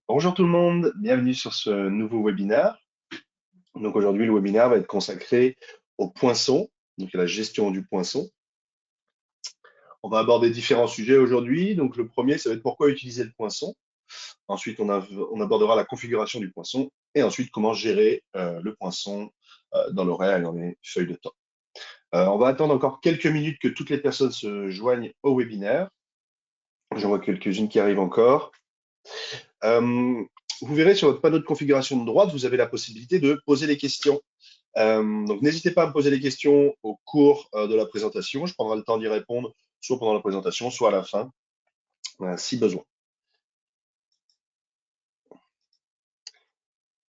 Bonjour tout le monde, bienvenue sur ce nouveau webinaire. Donc aujourd'hui, le webinaire va être consacré au poinçon, donc à la gestion du poinçon. On va aborder différents sujets aujourd'hui. Donc le premier, ça va être pourquoi utiliser le poinçon. Ensuite, on abordera la configuration du poinçon et ensuite comment gérer le poinçon dans l'horaire et dans les feuilles de temps. On va attendre encore quelques minutes que toutes les personnes se joignent au webinaire. J'en vois quelques-unes qui arrivent encore. Euh, Vous verrez sur votre panneau de configuration de droite, vous avez la possibilité de poser des questions. Donc n'hésitez pas à me poser des questions au cours de la présentation. Je prendrai le temps d'y répondre, soit pendant la présentation, soit à la fin, si besoin.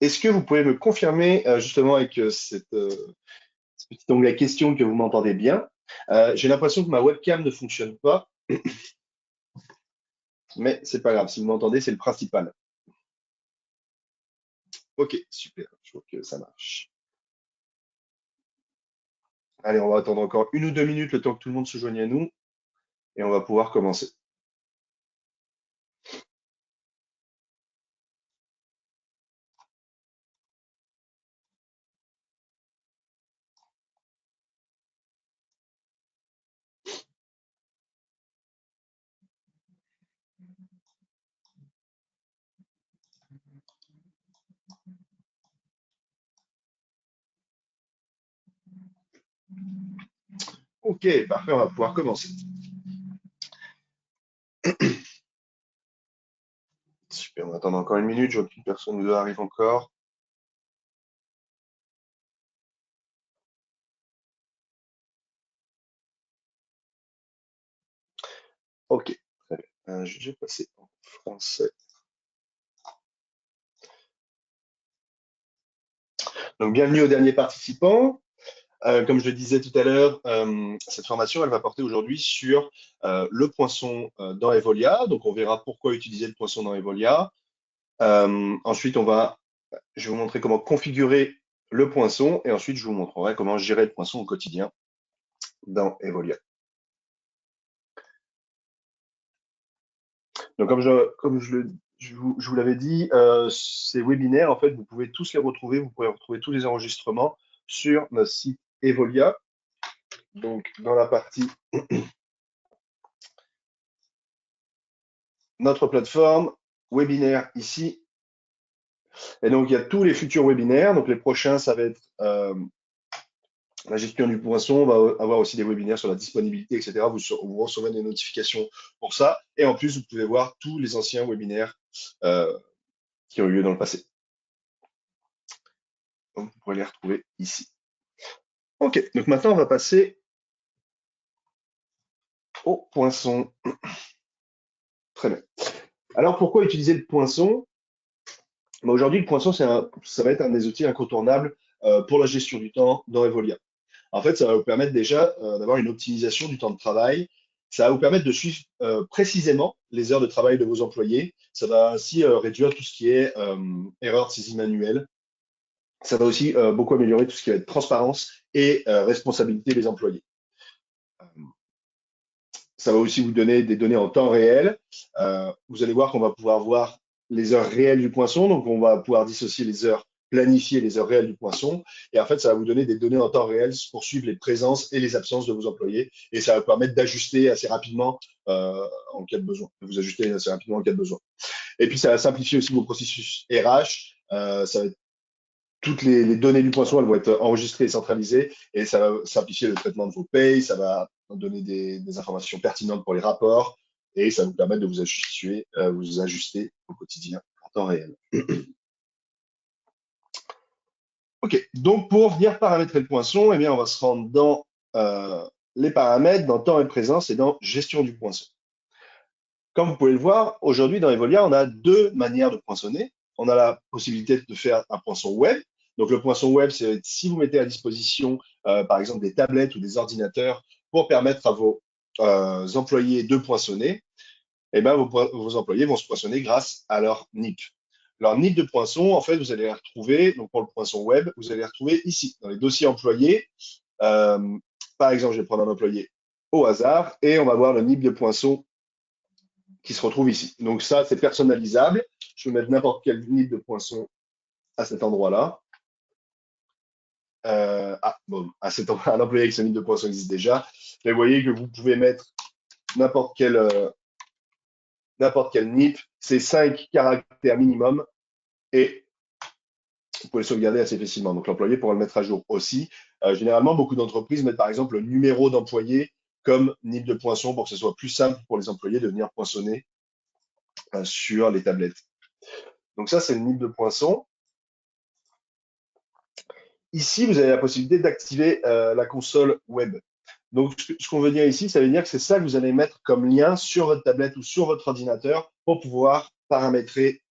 Est-ce que vous pouvez me confirmer, justement, avec ce petit onglet questions, que vous m'entendez bien? J'ai l'impression que ma webcam ne fonctionne pas, mais c'est pas grave. Si vous m'entendez, c'est le principal. Ok, super. Je vois que ça marche. Allez, on va attendre encore 1 ou 2 minutes le temps que tout le monde se joigne à nous et on va pouvoir commencer. Ok, parfait, on va pouvoir commencer. Super, on va attendre encore 1 minute. Je vois qu'une personne ou deux arrive encore. Ok, très bien. Je vais passer en français. Donc, bienvenue aux derniers participants. Comme je le disais tout à l'heure, cette formation, elle va porter aujourd'hui sur le poinçon dans Evolia. Donc, on verra pourquoi utiliser le poinçon dans Evolia. Ensuite, je vais vous montrer comment configurer le poinçon et ensuite, je vous montrerai comment gérer le poinçon au quotidien dans Evolia. Donc, je vous l'avais dit, ces webinaires, en fait, vous pouvez tous les retrouver, vous pouvez retrouver tous les enregistrements sur notre site Evolia. Donc, dans la partie notre plateforme, webinaire ici. Et donc, il y a tous les futurs webinaires. Donc, les prochains, ça va être la gestion du poinçon. On va avoir aussi des webinaires sur la disponibilité, etc. Vous recevrez des notifications pour ça. Et en plus, vous pouvez voir tous les anciens webinaires euh, qui ont eu lieu dans le passé. Donc, vous pourrez les retrouver ici. OK, donc maintenant, on va passer au poinçon. Très bien. Alors, pourquoi utiliser le poinçon? Aujourd'hui, le poinçon, ça va être un des outils incontournables pour la gestion du temps dans Evolia. En fait, ça va vous permettre déjà d'avoir une optimisation du temps de travail. Ça va vous permettre de suivre précisément les heures de travail de vos employés. Ça va ainsi réduire tout ce qui est erreur de saisie manuelle. Ça va aussi beaucoup améliorer tout ce qui va être transparence et responsabilité des employés. Ça va aussi vous donner des données en temps réel. Vous allez voir qu'on va pouvoir voir les heures réelles du poinçon. Donc, on va pouvoir dissocier les heures planifiées et les heures réelles du poinçon. Et en fait, ça va vous donner des données en temps réel pour suivre les présences et les absences de vos employés. Et ça va vous permettre d'ajuster assez rapidement en cas de besoin. De vous ajuster assez rapidement en cas de besoin. Et puis, ça va simplifier aussi vos processus RH. Ça va être toutes les données du poinçon, elles vont être enregistrées et centralisées et ça va simplifier le traitement de vos payes, ça va donner des informations pertinentes pour les rapports et ça va vous permettre de vous ajuster au quotidien en temps réel. OK, donc pour venir paramétrer le poinçon, eh bien, on va se rendre dans les paramètres, dans temps et présence et dans gestion du poinçon. Comme vous pouvez le voir, aujourd'hui dans Evolia, on a deux manières de poinçonner. On a la possibilité de faire un poinçon web. Donc le poinçon web, c'est si vous mettez à disposition, par exemple, des tablettes ou des ordinateurs pour permettre à vos employés de poinçonner, eh ben, vos employés vont se poinçonner grâce à leur NIP. Leur NIP de poinçon, en fait, vous allez les retrouver, donc pour le poinçon web, vous allez les retrouver ici, dans les dossiers employés. Euh, Par exemple, je vais prendre un employé au hasard et on va voir le NIP de poinçon qui se retrouve ici. Donc ça, c'est personnalisable. Je peux mettre n'importe quel nid de poisson à cet endroit-là. Bon, un employé avec ce nid de poisson existe déjà. Mais vous voyez que vous pouvez mettre n'importe quel NIP, c'est 5 caractères minimum et vous pouvez le sauvegarder assez facilement. Donc l'employé pourra le mettre à jour aussi. Généralement, beaucoup d'entreprises mettent par exemple le numéro d'employé comme NIP de poinçon pour que ce soit plus simple pour les employés de venir poinçonner sur les tablettes. Donc ça, c'est le NIP de poinçon. Ici, vous avez la possibilité d'activer la console web. Donc, ce qu'on veut dire ici, ça veut dire que c'est ça que vous allez mettre comme lien sur votre tablette ou sur votre ordinateur pour pouvoir paramétrer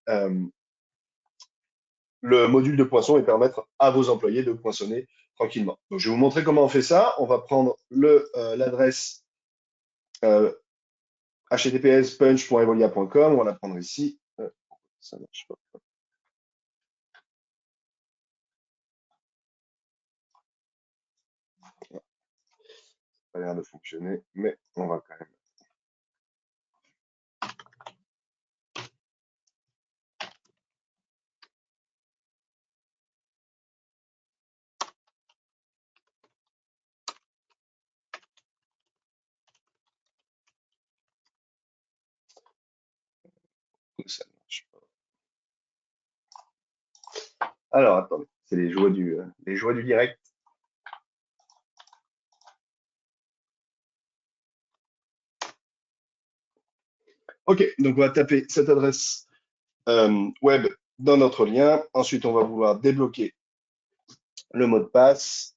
le module de poinçon et permettre à vos employés de poinçonner tranquillement. Donc, je vais vous montrer comment on fait ça. On va prendre l'adresse https://punch.evolia.com. On va la prendre ici. Ça marche pas. Ça n'a pas l'air de fonctionner, mais on va quand même. Ça marche pas. Alors, attendez, c'est les joies du direct. OK, donc on va taper cette adresse web dans notre lien. Ensuite, on va vouloir débloquer le mot de passe.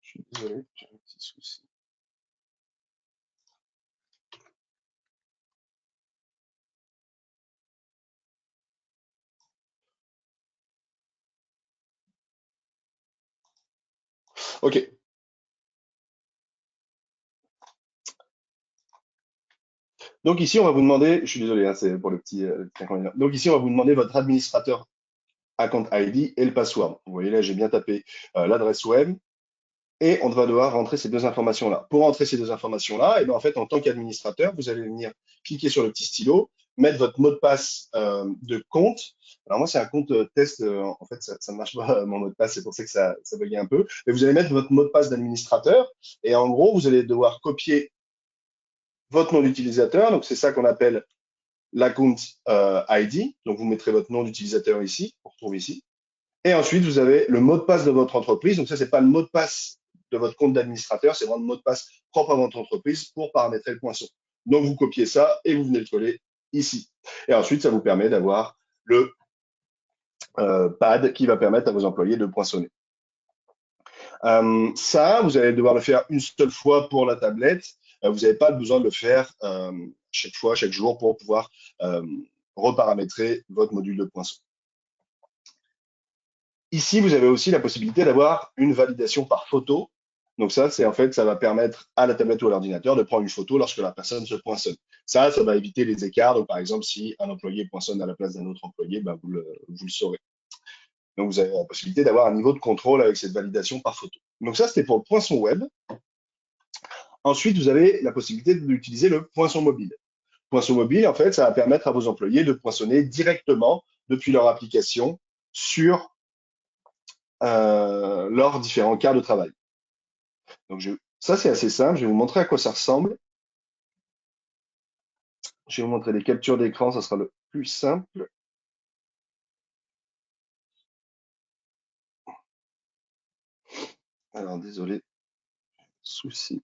Je suis désolé, j'ai un petit souci. OK. Donc ici, on va vous demander, je suis désolé, hein, c'est pour le petit inconvénient. Donc ici, on va vous demander votre administrateur account ID et le password. Vous voyez là, j'ai bien tapé l'adresse web et on va devoir rentrer ces deux informations-là. Pour rentrer ces deux informations-là, et ben en fait, en tant qu'administrateur, vous allez venir cliquer sur le petit stylo, mettre votre mot de passe de compte. Alors moi, c'est un compte test. En fait, ça ne marche pas mon mot de passe, c'est pour ça que ça buguait un peu. Mais vous allez mettre votre mot de passe d'administrateur et en gros, vous allez devoir copier votre nom d'utilisateur. Donc c'est ça qu'on appelle l'account ID. Donc vous mettrez votre nom d'utilisateur ici, on retrouve ici. Et ensuite, vous avez le mot de passe de votre entreprise. Donc ça, c'est pas le mot de passe de votre compte d'administrateur, c'est vraiment le mot de passe propre à votre entreprise pour paramétrer le poinçon. Donc vous copiez ça et vous venez le coller ici. Et ensuite, ça vous permet d'avoir le pad qui va permettre à vos employés de poinçonner. Ça, vous allez devoir le faire une seule fois pour la tablette. Vous n'avez pas besoin de le faire chaque fois, chaque jour pour pouvoir reparamétrer votre module de poinçon. Ici, vous avez aussi la possibilité d'avoir une validation par photo. Donc ça, c'est en fait, ça va permettre à la tablette ou à l'ordinateur de prendre une photo lorsque la personne se poinçonne. Ça va éviter les écarts. Donc par exemple, si un employé poinçonne à la place d'un autre employé, ben, vous le saurez. Donc vous avez la possibilité d'avoir un niveau de contrôle avec cette validation par photo. Donc ça, c'était pour le poinçon web. Ensuite, vous avez la possibilité d'utiliser le poinçon mobile. Poinçon mobile, en fait, ça va permettre à vos employés de poinçonner directement depuis leur application sur leurs différents quarts de travail. Donc ça, c'est assez simple. Je vais vous montrer à quoi ça ressemble. Je vais vous montrer des captures d'écran, ça sera le plus simple. Alors, désolé, souci.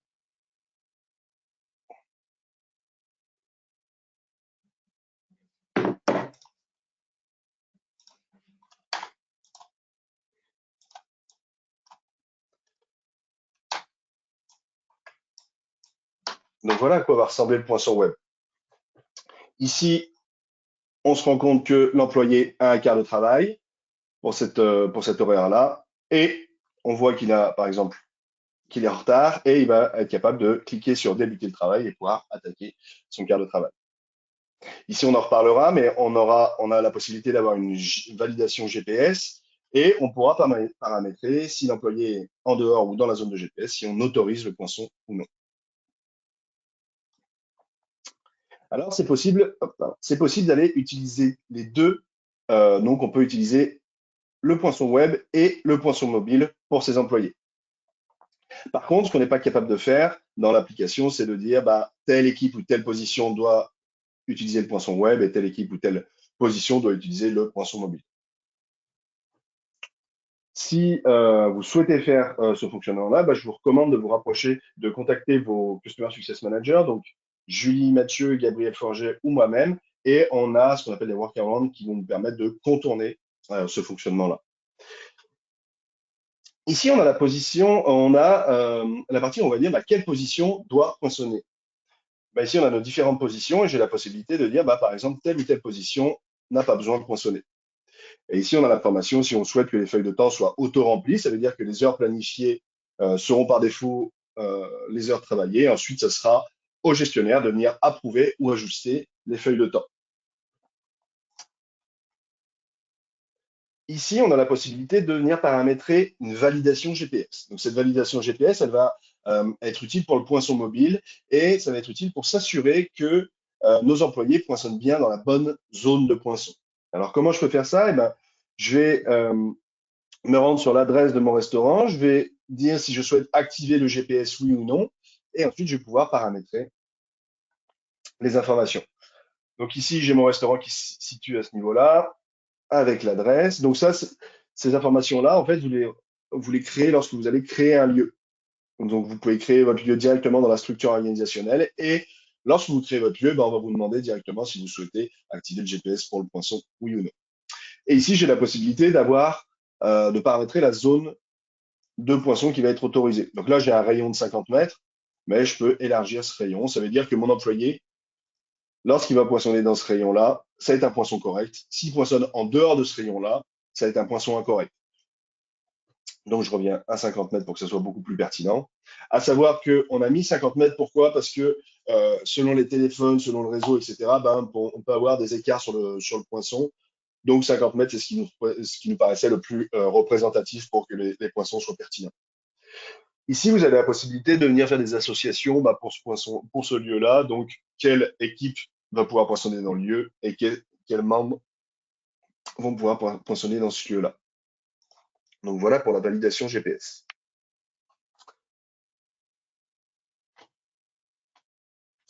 Donc voilà à quoi va ressembler le poinçon web. Ici, on se rend compte que l'employé a un quart de travail pour cet horaire-là. Et on voit qu'il a, par exemple, qu'il est en retard et il va être capable de cliquer sur débuter le travail et pouvoir attaquer son quart de travail. Ici, on en reparlera, mais on a la possibilité d'avoir une validation GPS et on pourra paramétrer si l'employé est en dehors ou dans la zone de GPS, si on autorise le poinçon ou non. Alors, c'est possible d'aller utiliser les deux. Donc, on peut utiliser le poinçon web et le poinçon mobile pour ses employés. Par contre, ce qu'on n'est pas capable de faire dans l'application, c'est de dire bah, telle équipe ou telle position doit utiliser le poinçon web et telle équipe ou telle position doit utiliser le poinçon mobile. Si vous souhaitez faire ce fonctionnement-là, bah, je vous recommande de vous rapprocher, de contacter vos Customer Success Managers, donc Julie, Mathieu, Gabriel Forget ou moi-même, et on a ce qu'on appelle des workarounds qui vont nous permettre de contourner ce fonctionnement-là. Ici, on a la position, on a la partie où on va dire bah, quelle position doit poinçonner. Bah, ici, on a nos différentes positions et j'ai la possibilité de dire, bah, par exemple, telle ou telle position n'a pas besoin de poinçonner. Et ici, on a l'information, si on souhaite que les feuilles de temps soient auto-remplies, ça veut dire que les heures planifiées seront par défaut les heures travaillées. Ensuite, ce sera au gestionnaire de venir approuver ou ajuster les feuilles de temps. Ici, on a la possibilité de venir paramétrer une validation GPS. Donc, cette validation GPS, elle va être utile pour le poinçon mobile et ça va être utile pour s'assurer que nos employés poinçonnent bien dans la bonne zone de poinçon. Alors, comment je peux faire ça? Eh ben, je vais me rendre sur l'adresse de mon restaurant, je vais dire si je souhaite activer le GPS, oui ou non, et ensuite je vais pouvoir paramétrer les informations. Donc ici, j'ai mon restaurant qui se situe à ce niveau-là, avec l'adresse. Donc ça, ces informations-là, en fait, vous les créez lorsque vous allez créer un lieu. Donc vous pouvez créer votre lieu directement dans la structure organisationnelle, et lorsque vous créez votre lieu, ben, on va vous demander directement si vous souhaitez activer le GPS pour le poinçon, oui ou non. Et ici, j'ai la possibilité de paramétrer la zone de poinçons qui va être autorisé. Donc là, j'ai un rayon de 50 mètres, mais je peux élargir ce rayon. Ça veut dire que mon employé, lorsqu'il va poinçonner dans ce rayon-là, ça va être un poinçon correct. S'il poinçonne en dehors de ce rayon-là, ça va être un poinçon incorrect. Donc je reviens à 50 mètres pour que ça soit beaucoup plus pertinent. À savoir qu'on a mis 50 mètres, pourquoi? Parce que selon les téléphones, selon le réseau, etc., ben, on peut avoir des écarts sur le poinçon. Donc 50 mètres, c'est ce qui nous paraissait le plus représentatif pour que les poinçons soient pertinents. Ici, vous avez la possibilité de venir faire des associations bah, pour pour ce lieu-là. Donc, quelle équipe va pouvoir poinçonner dans le lieu et quels membres vont pouvoir poinçonner dans ce lieu-là. Donc, voilà pour la validation GPS.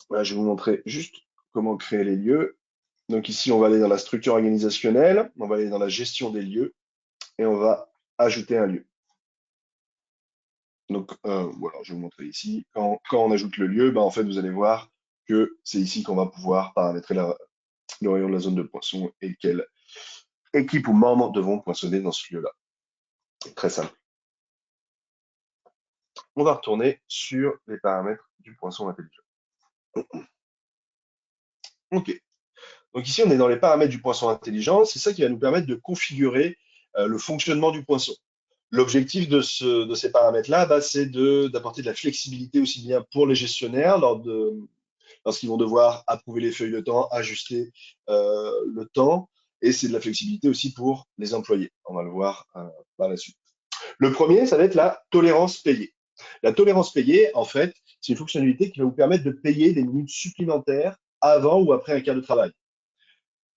Voilà, je vais vous montrer juste comment créer les lieux. Donc, ici, on va aller dans la structure organisationnelle, on va aller dans la gestion des lieux et on va ajouter un lieu. Donc, voilà, je vais vous montrer ici. Quand on ajoute le lieu, bah, en fait, vous allez voir que c'est ici qu'on va pouvoir paramétrer le rayon de la zone de poinçon et quelle équipe ou membres devront poinçonner dans ce lieu-là. Très simple. On va retourner sur les paramètres du poinçon intelligent. OK. Donc ici, on est dans les paramètres du poinçon intelligent. C'est ça qui va nous permettre de configurer le fonctionnement du poinçon. L'objectif de ces paramètres-là, bah, c'est d'apporter de la flexibilité aussi bien pour les gestionnaires lorsqu'ils vont devoir approuver les feuilles de temps, ajuster le temps, et c'est de la flexibilité aussi pour les employés. On va le voir par la suite. Le premier, ça va être la tolérance payée. La tolérance payée, en fait, c'est une fonctionnalité qui va vous permettre de payer des minutes supplémentaires avant ou après un quart de travail.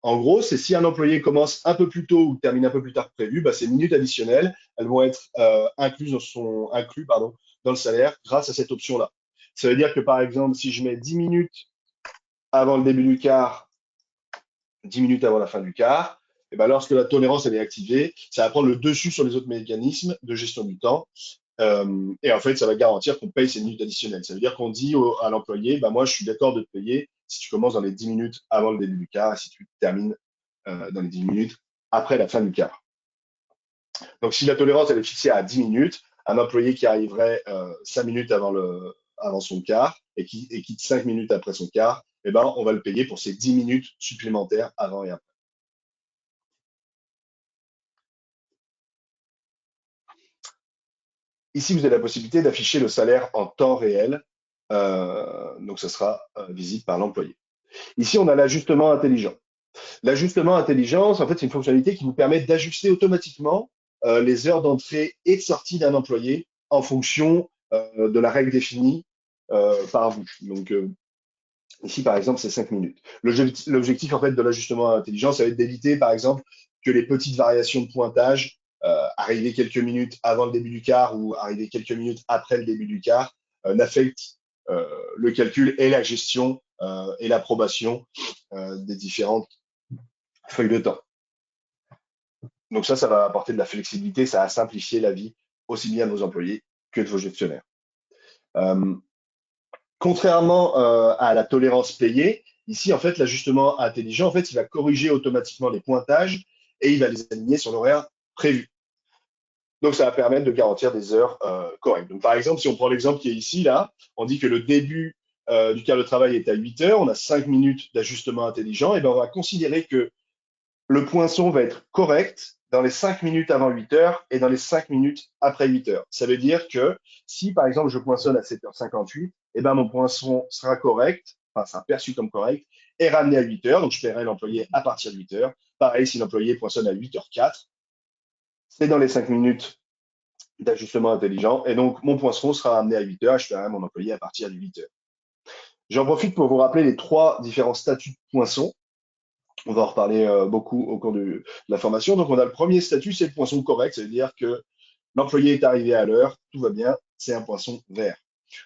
En gros, c'est si un employé commence un peu plus tôt ou termine un peu plus tard que prévu, bah, ces minutes additionnelles, elles vont être incluses dans le salaire grâce à cette option-là. Ça veut dire que par exemple, si je mets 10 minutes avant le début du quart, 10 minutes avant la fin du quart, et ben lorsque la tolérance elle est activée, ça va prendre le dessus sur les autres mécanismes de gestion du temps. Et en fait, ça va garantir qu'on paye ces minutes additionnelles. Ça veut dire qu'on dit à l'employé, bah, moi, je suis d'accord de te payer si tu commences dans les 10 minutes avant le début du quart et si tu termines dans les 10 minutes après la fin du quart. Donc, si la tolérance elle est fixée à 10 minutes, un employé qui arriverait 5 minutes avant son quart et qui quitte 5 minutes après son quart, eh ben, on va le payer pour ces 10 minutes supplémentaires avant et après. Ici, vous avez la possibilité d'afficher le salaire en temps réel. Donc, ce sera visible par l'employé. Ici, on a l'ajustement intelligent. L'ajustement intelligent, en fait, c'est une fonctionnalité qui vous permet d'ajuster automatiquement les heures d'entrée et de sortie d'un employé en fonction de la règle définie par vous. Donc, ici, par exemple, c'est 5 minutes. L'objectif, en fait, de l'ajustement intelligent, ça va être d'éviter, par exemple, que les petites variations de pointage, arriver quelques minutes avant le début du quart ou arriver quelques minutes après le début du quart, n'affectent le calcul et la gestion et l'approbation des différentes feuilles de temps. Donc ça va apporter de la flexibilité, ça va simplifier la vie aussi bien de vos employés que de vos gestionnaires. Euh, Contrairement à la tolérance payée, ici, en fait, l'ajustement intelligent, en fait, il va corriger automatiquement les pointages et il va les aligner sur l'horaire prévu. Donc, ça va permettre de garantir des heures correctes. Donc, par exemple, si on prend l'exemple qui est ici, là, on dit que le début du quart de travail est à 8 heures, on a 5 minutes d'ajustement intelligent, et bien on va considérer que le poinçon va être correct dans les 5 minutes avant 8 heures et dans les 5 minutes après 8 heures. Ça veut dire que si, par exemple, je poinçonne à 7h58, eh ben, mon poinçon sera correct, enfin, sera perçu comme correct, et ramené à 8 heures. Donc, je paierai l'employé à partir de 8 heures. Pareil, si l'employé poinçonne à 8h04, c'est dans les 5 minutes d'ajustement intelligent. Et donc, mon poinçon sera ramené à 8 heures et je paierai mon employé à partir de 8 heures. J'en profite pour vous rappeler les 3 différents statuts de poinçon. On va en reparler beaucoup au cours de la formation. Donc, on a le premier statut, c'est le poinçon correct. Ça veut dire que l'employé est arrivé à l'heure, tout va bien, c'est un poinçon vert.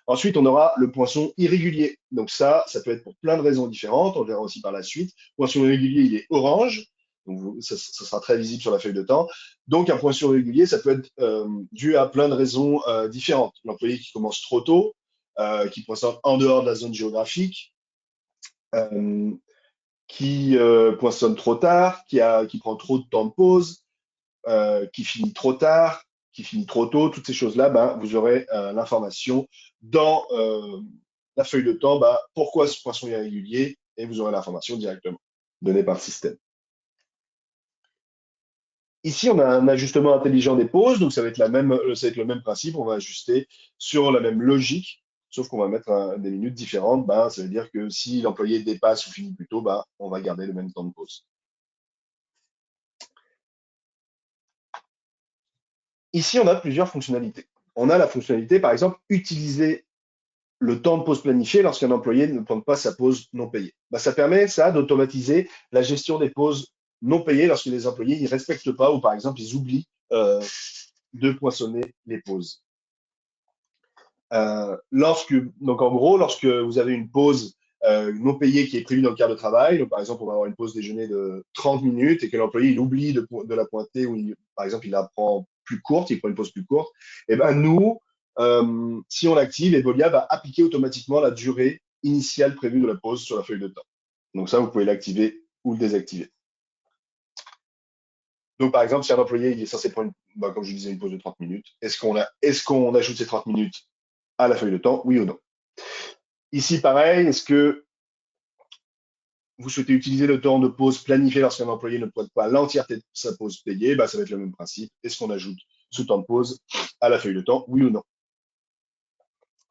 Ensuite, on aura le poinçon irrégulier. Donc ça peut être pour plein de raisons différentes. On le verra aussi par la suite. Le poinçon irrégulier, il est orange. Donc ça sera très visible sur la feuille de temps. Donc un poinçon irrégulier, ça peut être dû à plein de raisons différentes. L'employé qui commence trop tôt, qui poinçonne en dehors de la zone géographique, euh, qui poinçonne trop tard, qui prend trop de temps de pause, qui finit trop tard, qui finit trop tôt, toutes ces choses-là, ben, vous aurez l'information dans la feuille de temps, ben, pourquoi ce poinçon est irrégulier, et vous aurez l'information directement donnée par le système. Ici, on a un ajustement intelligent des pauses, donc ça va être le même principe, on va ajuster sur la même logique, sauf qu'on va mettre des minutes différentes. Ben, ça veut dire que si l'employé dépasse ou finit plus tôt, ben, on va garder le même temps de pause. Ici, on a plusieurs fonctionnalités. On a la fonctionnalité, par exemple, utiliser le temps de pause planifié lorsqu'un employé ne prend pas sa pause non payée. Ben, ça permet d'automatiser la gestion des pauses non payées lorsque les employés ne respectent pas ou par exemple ils oublient de poinçonner les pauses. Donc en gros, lorsque vous avez une pause non payée qui est prévue dans le quart de travail, donc par exemple on va avoir une pause déjeuner de 30 minutes et que l'employé il oublie de la pointer ou par exemple il la prend plus courte, il prend une pause plus courte, et ben nous, si on l'active, Evolia va appliquer automatiquement la durée initiale prévue de la pause sur la feuille de temps. Donc ça, vous pouvez l'activer ou le désactiver. Donc par exemple, si un employé il est censé prendre, comme je disais, une pause de 30 minutes, est-ce qu'on ajoute ces 30 minutes à la feuille de temps, oui ou non? Ici, pareil, est-ce que vous souhaitez utiliser le temps de pause planifié lorsqu'un employé ne pointe pas l'entièreté de sa pause payée? Ça va être le même principe. Est-ce qu'on ajoute ce temps de pause à la feuille de temps, oui ou non?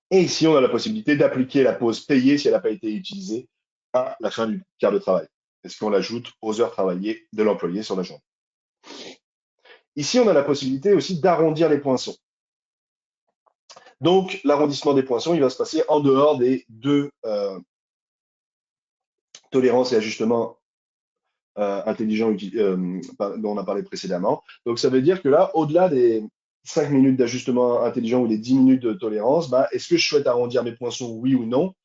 Et ici, on a la possibilité d'appliquer la pause payée si elle n'a pas été utilisée à la fin du quart de travail. Est-ce qu'on l'ajoute aux heures travaillées de l'employé sur la journée? Ici, on a la possibilité aussi d'arrondir les poinçons. Donc, l'arrondissement des poinçons, il va se passer en dehors des deux tolérances et ajustements intelligents dont on a parlé précédemment. Donc, ça veut dire que là, au-delà des 5 minutes d'ajustement intelligent ou des 10 minutes de tolérance, est-ce que je souhaite arrondir mes poinçons, oui ou non?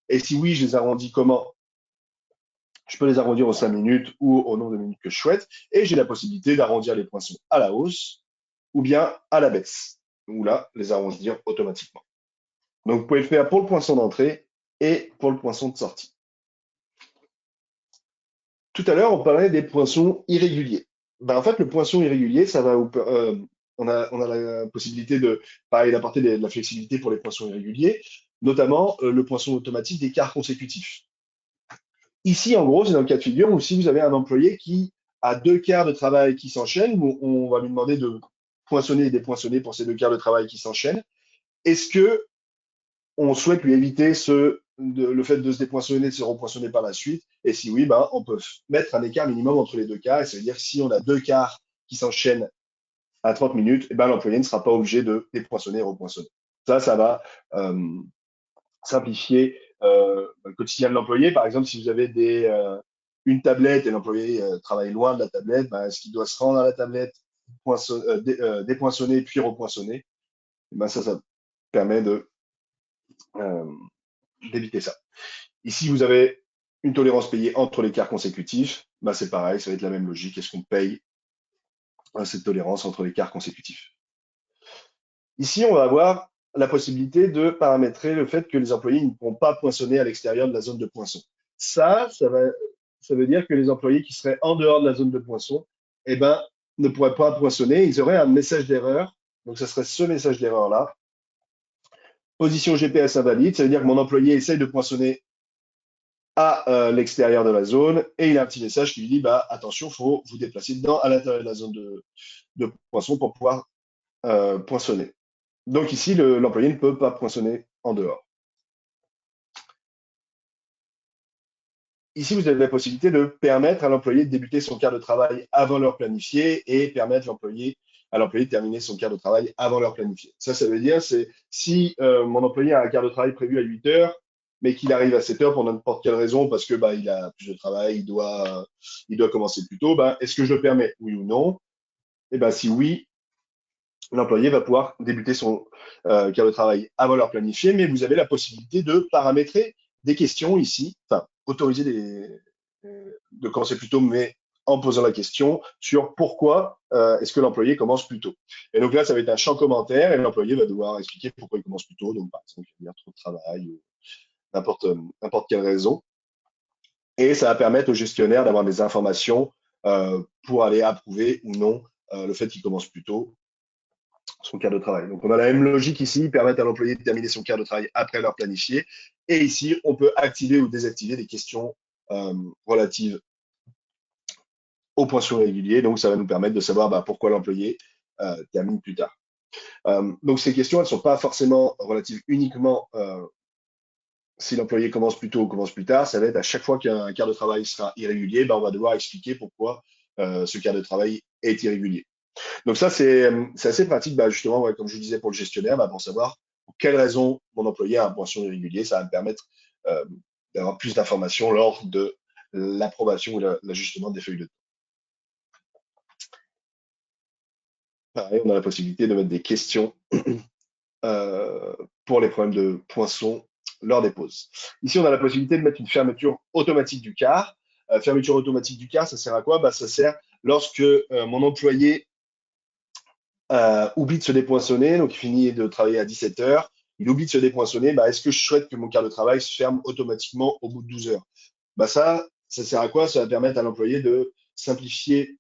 Et si oui, je les arrondis comment? Je peux les arrondir aux 5 minutes ou au nombre de minutes que je souhaite. Et j'ai la possibilité d'arrondir les poinçons à la hausse ou bien à la baisse, ou là, les arrondir automatiquement. Donc, vous pouvez le faire pour le poinçon d'entrée et pour le poinçon de sortie. Tout à l'heure, on parlait des poinçons irréguliers. En fait, le poinçon irrégulier, on a la possibilité d'apporter de la flexibilité pour les poinçons irréguliers, notamment le poinçon automatique des quarts consécutifs. Ici, en gros, c'est dans le cas de figure où si vous avez un employé qui a 2 quarts de travail qui s'enchaînent, on va lui demander de poinçonner et dépoinçonner pour ces 2 quarts de travail qui s'enchaînent. Est-ce que on souhaite lui éviter ce le fait de se dépoinçonner, de se repoinçonner par la suite? Et si oui, ben, on peut mettre un écart minimum entre les deux quarts. Et ça veut dire que si on a deux quarts qui s'enchaînent à 30 minutes, eh ben, l'employé ne sera pas obligé de dépoinçonner et repoinçonner. Ça va simplifier le quotidien de l'employé. Par exemple, si vous avez une tablette et l'employé travaille loin de la tablette, ben, est-ce qu'il doit se rendre à la tablette, dépoinçonner puis repoinçonner? Eh ben, ça permet euh, d'éviter ça. Ici, vous avez une tolérance payée entre les quarts consécutifs. Ben, c'est pareil, ça va être la même logique. Est-ce qu'on paye cette tolérance entre les quarts consécutifs? Ici, on va avoir la possibilité de paramétrer le fait que les employés ne pourront pas poinçonner à l'extérieur de la zone de poinçon. Ça veut dire que les employés qui seraient en dehors de la zone de poinçon, eh ben, ne pourraient pas poinçonner. Ils auraient un message d'erreur. Donc, ce serait ce message d'erreur-là. Position GPS invalide, ça veut dire que mon employé essaye de poinçonner à l'extérieur de la zone et il a un petit message qui lui dit bah, attention, il faut vous déplacer à l'intérieur de la zone de poinçon pour pouvoir poinçonner. Donc ici, l'employé ne peut pas poinçonner en dehors. Ici, vous avez la possibilité de permettre à l'employé de débuter son quart de travail avant l'heure planifiée et permettre à l'employé de terminer son quart de travail avant l'heure planifiée. Ça veut dire, c'est si mon employé a un quart de travail prévu à 8 heures, mais qu'il arrive à 7 heures pour n'importe quelle raison, parce que bah, il a plus de travail, il doit commencer plus tôt, bah, est-ce que je le permets, oui ou non? Et ben si oui, l'employé va pouvoir débuter son quart de travail avant l'heure planifiée, mais vous avez la possibilité de paramétrer des questions ici, enfin, autoriser de commencer plus tôt, mais en posant la question sur pourquoi est-ce que l'employé commence plus tôt. Et donc là, ça va être un champ commentaire et l'employé va devoir expliquer pourquoi il commence plus tôt. Donc, par exemple, il y a trop de travail ou n'importe quelle raison. Et ça va permettre au gestionnaire d'avoir des informations pour aller approuver ou non le fait qu'il commence plus tôt son quart de travail. Donc, on a la même logique ici, permettre à l'employé de terminer son quart de travail après l'heure planifiée. Et ici, on peut activer ou désactiver des questions relatives aux poinçons réguliers. Donc, ça va nous permettre de savoir bah, pourquoi l'employé termine plus tard. Donc, ces questions, elles ne sont pas forcément relatives uniquement si l'employé commence plus tôt ou commence plus tard. Ça va être à chaque fois qu'un quart de travail sera irrégulier, bah, on va devoir expliquer pourquoi ce quart de travail est irrégulier. Donc ça, c'est assez pratique, bah, justement, ouais, comme je vous disais, pour le gestionnaire, bah, pour savoir pour quelles raisons mon employé a un poinçon irrégulier. Ça va me permettre euh, d'avoir plus d'informations lors de l'approbation ou l'ajustement des feuilles de temps. Pareil, on a la possibilité de mettre des questions pour les problèmes de poinçons lors des pauses. Ici, on a la possibilité de mettre une fermeture automatique du quart. Fermeture automatique du quart, ça sert à quoi? Bah, ça sert lorsque mon employé oublie de se dépoinçonner, donc il finit de travailler à 17 heures, il oublie de se dépoinçonner, bah, est-ce que je souhaite que mon quart de travail se ferme automatiquement au bout de 12 heures? Bah, ça sert à quoi? Ça va permettre à l'employé de simplifier,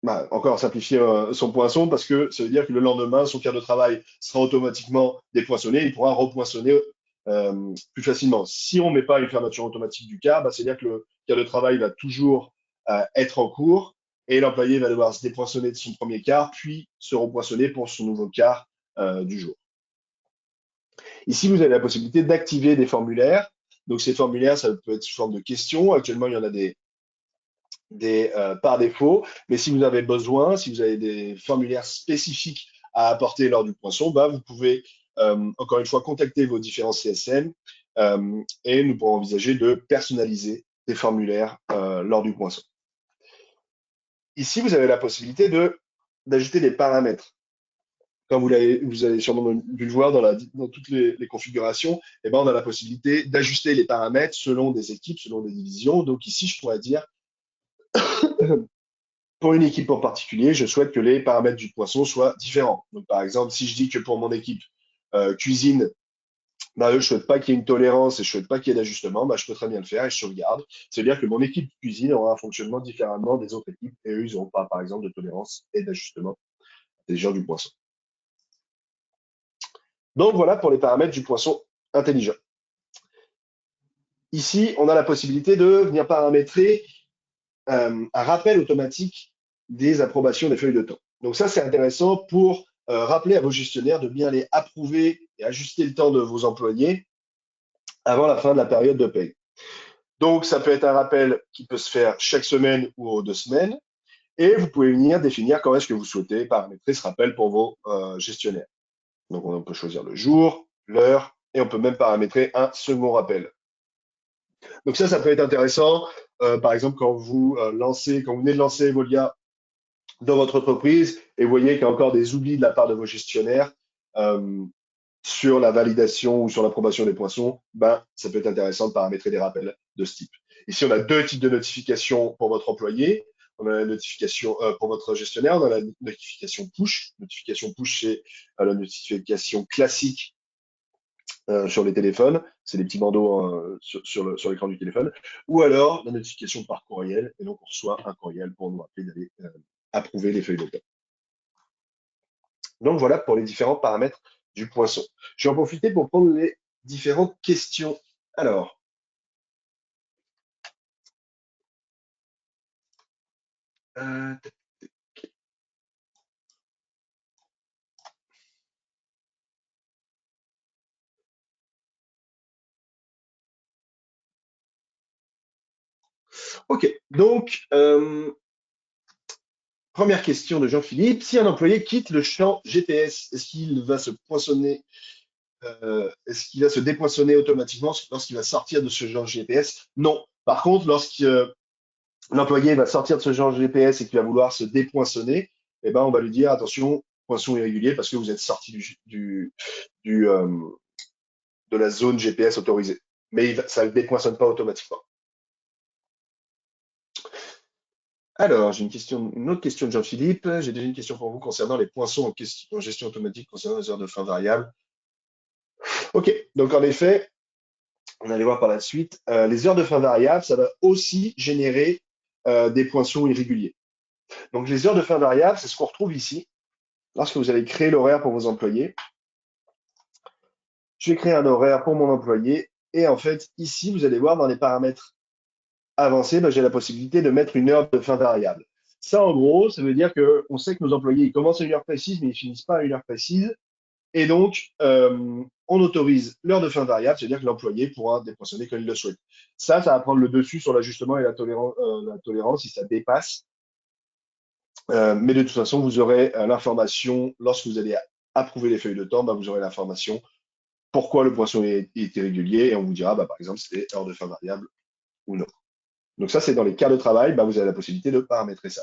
bah, encore simplifier son poinçon parce que ça veut dire que le lendemain, son quart de travail sera automatiquement dépoinçonné, il pourra repoinçonner plus facilement. Si on ne met pas une fermeture automatique du quart, bah, c'est-à-dire que le quart de travail va toujours être en cours et l'employé va devoir se dépoinçonner de son premier quart, puis se repoinçonner pour son nouveau quart du jour. Ici, vous avez la possibilité d'activer des formulaires. Donc, ces formulaires, ça peut être sous forme de questions. Actuellement, il y en a par défaut, mais si vous avez besoin, si vous avez des formulaires spécifiques à apporter lors du poinçon, bah, vous pouvez encore une fois contacter vos différents CSM et nous pourrons envisager de personnaliser des formulaires lors du poinçon. Ici, vous avez la possibilité d'ajouter des paramètres. Comme vous avez sûrement dû le voir dans toutes les configurations, eh ben, on a la possibilité d'ajuster les paramètres selon des équipes, selon des divisions. Donc ici, je pourrais dire pour une équipe en particulier, je souhaite que les paramètres du poisson soient différents. Donc, par exemple, si je dis que pour mon équipe cuisine, bah, eux, je souhaite pas qu'il y ait une tolérance et je souhaite pas qu'il y ait d'ajustement, bah, je peux très bien le faire et je sauvegarde. C'est-à-dire que mon équipe cuisine aura un fonctionnement différemment des autres équipes et eux, ils n'auront pas, par exemple, de tolérance et d'ajustement des gens du poisson. Donc, voilà pour les paramètres du poisson intelligent. Ici, on a la possibilité de venir paramétrer un rappel automatique des approbations des feuilles de temps. Donc ça, c'est intéressant pour rappeler à vos gestionnaires de bien les approuver et ajuster le temps de vos employés avant la fin de la période de paye. Donc, ça peut être un rappel qui peut se faire chaque semaine ou aux 2 semaines. Et vous pouvez venir définir quand est-ce que vous souhaitez paramétrer ce rappel pour vos gestionnaires. Donc, on peut choisir le jour, l'heure, et on peut même paramétrer un second rappel. Donc ça peut être intéressant. Par exemple, quand vous quand vous venez de lancer Evolia dans votre entreprise et vous voyez qu'il y a encore des oublis de la part de vos gestionnaires euh, sur la validation ou sur l'approbation des poinçons, ben, ça peut être intéressant de paramétrer des rappels de ce type. Ici, on a deux types de notifications pour votre employé. On a la notification pour votre gestionnaire, on a la notification push. Notification push, c'est la notification classique sur les téléphones, c'est des petits bandeaux sur l'écran du téléphone, ou alors la notification par courriel, et donc on reçoit un courriel pour nous rappeler d'aller approuver les feuilles de temps. Donc voilà pour les différents paramètres du poinçon. Je vais en profiter pour prendre les différentes questions. Alors, euh, ok, donc première question de Jean-Philippe. Si un employé quitte le champ GPS, est-ce qu'il va se poinçonner est-ce qu'il va se dépoinçonner automatiquement lorsqu'il va sortir de ce champ GPS? Non. Par contre, lorsque l'employé va sortir de ce genre GPS et qu'il va vouloir se dépoinçonner, eh ben, on va lui dire attention, poinçon irrégulier parce que vous êtes sorti du, de la zone GPS autorisée. Mais ça ne le dépoinçonne pas automatiquement. Alors, j'ai une autre question de Jean-Philippe. J'ai déjà une question pour vous concernant les poinçons en gestion automatique concernant les heures de fin variables. Ok, donc en effet, on allait voir par la suite, les heures de fin variable, ça va aussi générer des poinçons irréguliers. Donc les heures de fin variable, c'est ce qu'on retrouve ici. Lorsque vous allez créer l'horaire pour vos employés, je vais créer un horaire pour mon employé. Et en fait, ici, vous allez voir dans les paramètres avancés, ben, j'ai la possibilité de mettre une heure de fin variable. Ça, en gros, ça veut dire qu'on sait que nos employés ils commencent à une heure précise, mais ils finissent pas à une heure précise. Et donc, on autorise l'heure de fin variable, c'est-à-dire que l'employé pourra dépoinçonner quand il le souhaite. Ça va prendre le dessus sur l'ajustement et la tolérance si ça dépasse. Mais de toute façon, vous aurez l'information, lorsque vous allez approuver les feuilles de temps, ben, vous aurez l'information pourquoi le poinçon est irrégulier et on vous dira, bah, par exemple, c'était heure de fin variable ou non. Donc ça, c'est dans les cas de travail, bah, vous avez la possibilité de paramétrer ça.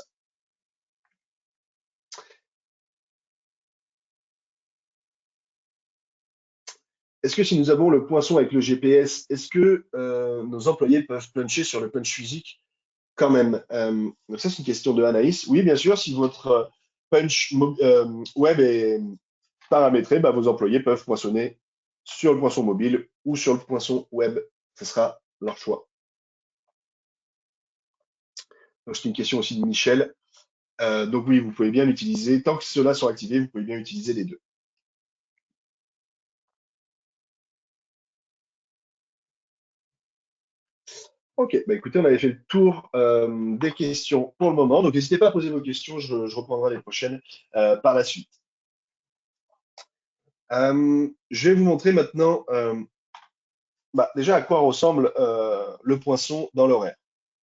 Est-ce que si nous avons le poinçon avec le GPS, est-ce que nos employés peuvent puncher sur le punch physique quand même? Donc ça, c'est une question de Anaïs. Oui, bien sûr, si votre punch web est paramétré, bah, vos employés peuvent poinçonner sur le poinçon mobile ou sur le poinçon web. Ce sera leur choix. Donc c'est une question aussi de Michel. Donc oui, vous pouvez bien l'utiliser. Tant que ceux-là sont activés, vous pouvez bien utiliser les deux. Ok, bah écoutez, on avait fait le tour des questions pour le moment. Donc n'hésitez pas à poser vos questions, je reprendrai les prochaines par la suite. Je vais vous montrer maintenant bah, déjà à quoi ressemble le poinçon dans l'horaire.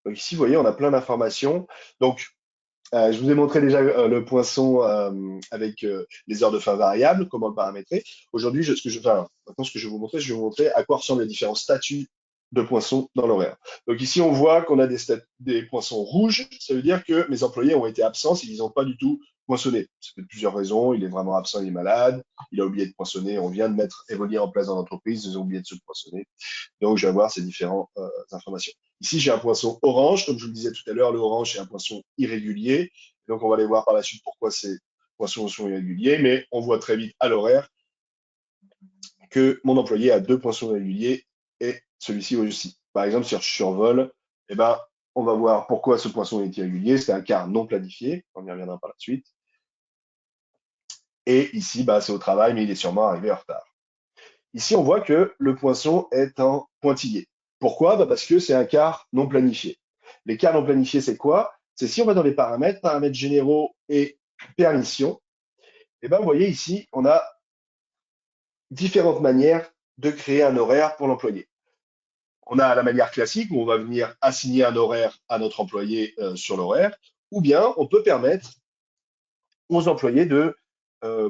Donc ici, vous voyez, on a plein d'informations. Donc je vous ai montré déjà le poinçon avec les heures de fin variables, comment le paramétrer. Aujourd'hui, maintenant, ce que je vais vous montrer, je vais vous montrer à quoi ressemblent les différents statuts de poinçons dans l'horaire. Donc ici, on voit qu'on a des poinçons rouges. Ça veut dire que mes employés ont été absents s'ils n'ont pas du tout poinçonné. Ça peut être plusieurs raisons. Il est vraiment absent, il est malade. Il a oublié de poinçonner. On vient de mettre Evolia en place dans l'entreprise. Ils ont oublié de se poinçonner. Donc, je vais avoir ces différentes informations. Ici, j'ai un poinçon orange. Comme je vous le disais tout à l'heure, le orange, c'est un poinçon irrégulier. Donc, on va aller voir par la suite pourquoi ces poinçons sont irréguliers. Mais on voit très vite à l'horaire que mon employé a deux poinçons irréguliers et celui-ci aussi. Par exemple, si je survole, eh ben, on va voir pourquoi ce poinçon est irrégulier. C'est un quart non planifié. On y reviendra par la suite. Et ici, bah, c'est au travail, mais il est sûrement arrivé en retard. Ici, on voit que le poinçon est en pointillé. Pourquoi? Bah parce que c'est un quart non planifié. Les quarts non planifiés, c'est quoi? C'est si on va dans les paramètres, paramètres généraux et permission, et ben vous voyez ici, on a différentes manières de créer un horaire pour l'employé. On a la manière classique où on va venir assigner un horaire à notre employé sur l'horaire, ou bien on peut permettre aux employés de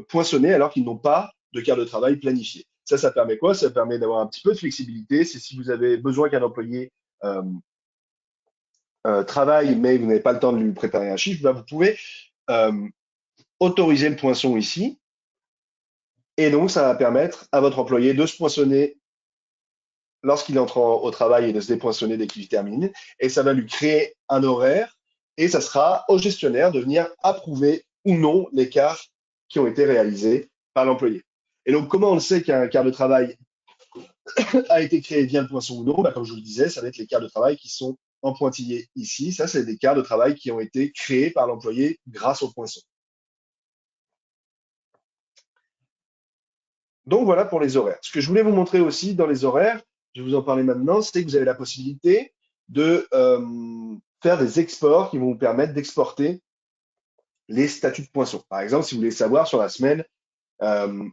poinçonner alors qu'ils n'ont pas de quart de travail planifié. Ça permet quoi? Ça permet d'avoir un petit peu de flexibilité. C'est si vous avez besoin qu'un employé euh, travaille, mais vous n'avez pas le temps de lui préparer un chiffre, ben vous pouvez euh, autoriser le poinçon ici. Et donc, ça va permettre à votre employé de se poinçonner lorsqu'il entre au travail et de se dépoinçonner dès qu'il termine. Et ça va lui créer un horaire et ça sera au gestionnaire de venir approuver ou non les quarts qui ont été réalisés par l'employé. Et donc, comment on le sait qu'un quart de travail a été créé via le poinçon ou non? Ben, comme je vous le disais, ça va être les quarts de travail qui sont en pointillé ici. Ça, c'est des quarts de travail qui ont été créés par l'employé grâce au poinçon. Donc voilà pour les horaires. Ce que je voulais vous montrer aussi dans les horaires, je vais vous en parler maintenant, c'est que vous avez la possibilité de faire des exports qui vont vous permettre d'exporter les statuts de poinçon. Par exemple, si vous voulez savoir sur la semaine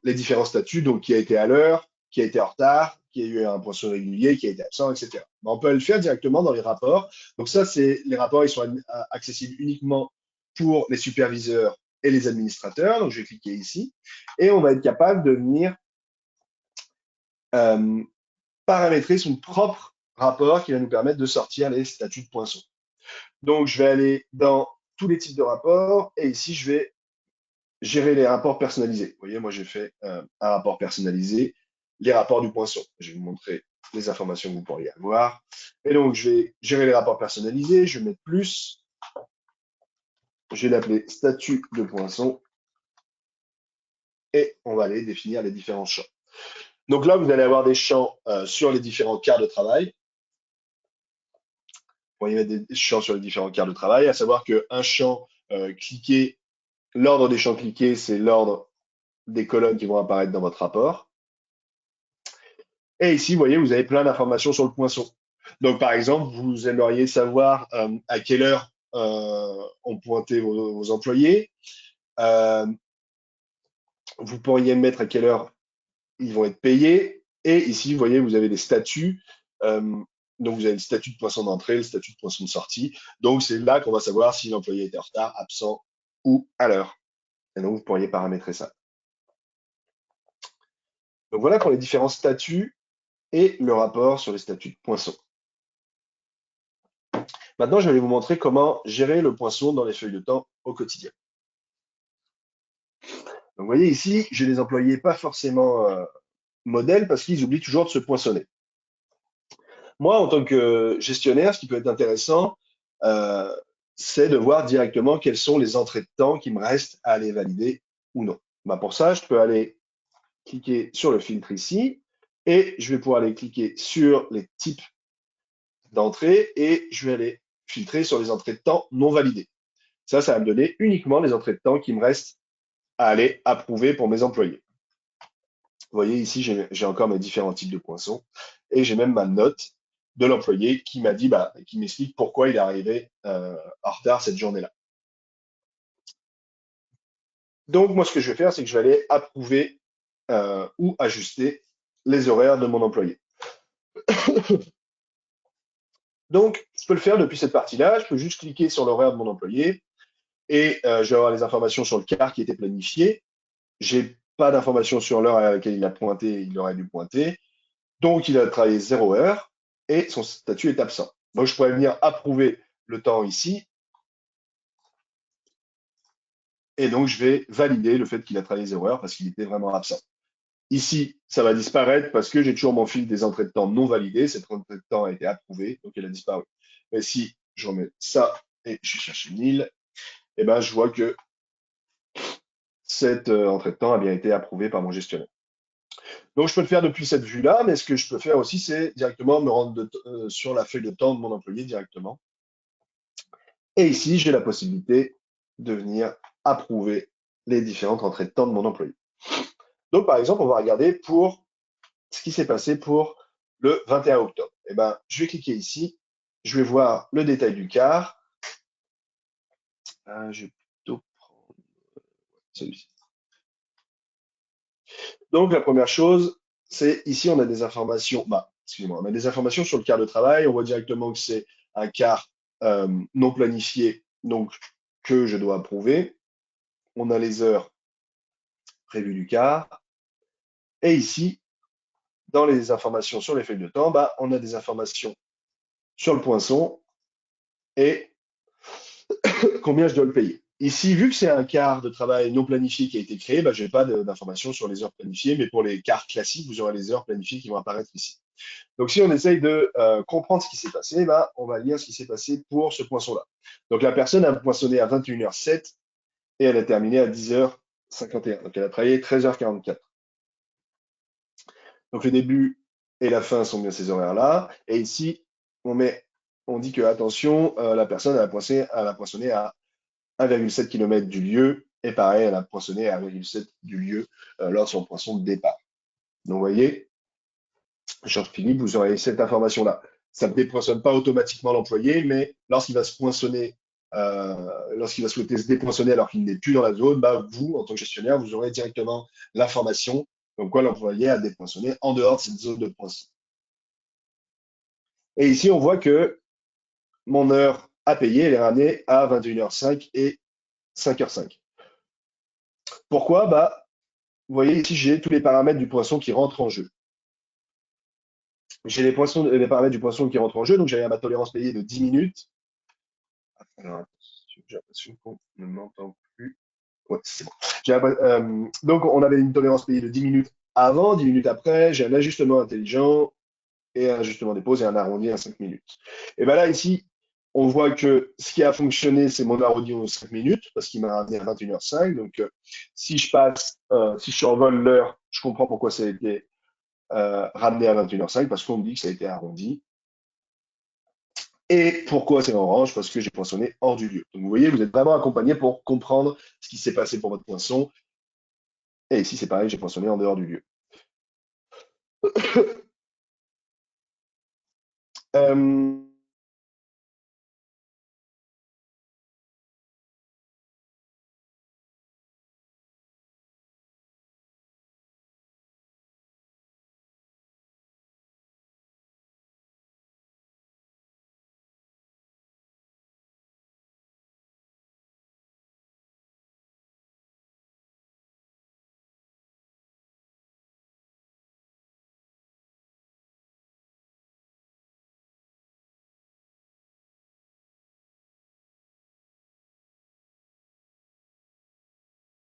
les différents statuts, donc qui a été à l'heure, qui a été en retard, qui a eu un poinçon régulier, qui a été absent, etc. On peut le faire directement dans les rapports. Donc ça, c'est les rapports, ils sont accessibles uniquement pour les superviseurs et les administrateurs. Donc je vais cliquer ici et on va être capable de venir euh, paramétrer son propre rapport qui va nous permettre de sortir les statuts de poinçon. Donc, je vais aller dans tous les types de rapports et ici, je vais gérer les rapports personnalisés. Vous voyez, moi, j'ai fait un rapport personnalisé, les rapports du poinçon. Je vais vous montrer les informations que vous pourriez avoir. Et donc, je vais gérer les rapports personnalisés, je vais mettre plus, je vais l'appeler statut de poinçon et on va aller définir les différents champs. Donc là, vous allez avoir des champs sur les différents quarts de travail. Pour y mettre des champs sur les différents quarts de travail, à savoir qu'un champ cliqué, l'ordre des champs cliqués, c'est l'ordre des colonnes qui vont apparaître dans votre rapport. Et ici, vous voyez, vous avez plein d'informations sur le poinçon. Donc, par exemple, vous aimeriez savoir à quelle heure ont pointé vos employés. Euh, vous pourriez mettre à quelle heure ils vont être payés. Et ici, vous voyez, vous avez des statuts. Donc, vous avez le statut de poinçon d'entrée, le statut de poinçon de sortie. Donc, c'est là qu'on va savoir si l'employé était en retard, absent ou à l'heure. Et donc, vous pourriez paramétrer ça. Donc, voilà pour les différents statuts et le rapport sur les statuts de poinçon. Maintenant, je vais vous montrer comment gérer le poinçon dans les feuilles de temps au quotidien. Donc, vous voyez ici, j'ai les employés pas forcément modèles parce qu'ils oublient toujours de se poinçonner. Moi, en tant que gestionnaire, ce qui peut être intéressant, euh, c'est de voir directement quelles sont les entrées de temps qui me restent à aller valider ou non. Bah, pour ça, je peux aller cliquer sur le filtre ici et je vais pouvoir aller cliquer sur les types d'entrées et je vais aller filtrer sur les entrées de temps non validées. Ça va me donner uniquement les entrées de temps qui me restent à aller approuver pour mes employés. Vous voyez ici, j'ai encore mes différents types de poinçons et j'ai même ma note de l'employé qui m'a dit, qui m'explique pourquoi il est arrivé en retard cette journée-là. Donc moi, ce que je vais faire, c'est que je vais aller approuver ou ajuster les horaires de mon employé. Donc, je peux le faire depuis cette partie-là. Je peux juste cliquer sur l'horaire de mon employé et je vais avoir les informations sur le quart qui était planifié. J'ai pas d'informations sur l'heure à laquelle il a pointé, il aurait dû pointer. Donc, il a travaillé 0 heure et son statut est absent. Donc, je pourrais venir approuver le temps ici. Et donc, je vais valider le fait qu'il a travaillé 0 heure parce qu'il était vraiment absent. Ici, ça va disparaître parce que j'ai toujours mon fil des entrées de temps non validées. Cette entrée de temps a été approuvée, donc elle a disparu. Mais si je remets ça et je cherche une île, eh ben, je vois que cette entrée de temps a bien été approuvée par mon gestionnaire. Donc, je peux le faire depuis cette vue-là, mais ce que je peux faire aussi, c'est directement me rendre sur la feuille de temps de mon employé directement. Et ici, j'ai la possibilité de venir approuver les différentes entrées de temps de mon employé. Donc, par exemple, on va regarder pour ce qui s'est passé pour le 21 octobre. Eh ben, je vais cliquer ici, je vais voir le détail du quart. Je vais plutôt prendre celui-ci. Donc, la première chose, c'est ici, on a des informations, excusez-moi, on a des informations sur le quart de travail. On voit directement que c'est un quart non planifié, donc que je dois approuver. On a les heures prévues du quart. Et ici, dans les informations sur les feuilles de temps, on a des informations sur le poinçon et combien je dois le payer. Ici, vu que c'est un quart de travail non planifié qui a été créé, je n'ai pas d'informations sur les heures planifiées, mais pour les quarts classiques, vous aurez les heures planifiées qui vont apparaître ici. Donc, si on essaye de comprendre ce qui s'est passé, on va lire ce qui s'est passé pour ce poinçon-là. Donc, la personne a poinçonné à 21h07 et elle a terminé à 10h51. Donc, elle a travaillé 13h44. Donc, le début et la fin sont bien ces horaires-là. Et ici, on dit que, attention, la personne elle a poinçonné à 1,7 km du lieu. Et pareil, elle a poinçonné à 1,7 du lieu lors de son poinçon de départ. Donc, vous voyez, Georges-Philippe, vous aurez cette information-là. Ça ne dépoinçonne pas automatiquement l'employé, mais lorsqu'il va se poinçonner, lorsqu'il va souhaiter se dépoinçonner alors qu'il n'est plus dans la zone, vous, en tant que gestionnaire, vous aurez directement l'information comme quoi l'employé a dépoinçonné en dehors de cette zone de poinçon. Et ici, on voit que mon heure à payer, elle est ramenée à 21h05 et 5h05. Pourquoi? Vous voyez ici, j'ai tous les paramètres du poinçon qui rentrent en jeu. J'ai les paramètres du poinçon qui rentrent en jeu, donc j'ai ma tolérance payée de 10 minutes. Alors, j'ai l'impression qu'on ne m'entend plus. Ouais, c'est bon. Donc, on avait une tolérance payée de 10 minutes avant, 10 minutes après. J'ai un ajustement intelligent et un ajustement des pauses et un arrondi à 5 minutes. Et bien là, ici, on voit que ce qui a fonctionné, c'est mon arrondi aux 5 minutes parce qu'il m'a ramené à 21h05. Donc, si je survole l'heure, je comprends pourquoi ça a été ramené à 21h05 parce qu'on me dit que ça a été arrondi. Et pourquoi c'est orange? Parce que j'ai poinçonné hors du lieu. Donc vous voyez, vous êtes vraiment accompagné pour comprendre ce qui s'est passé pour votre poinçon. Et ici, c'est pareil, j'ai poinçonné en dehors du lieu. Euh,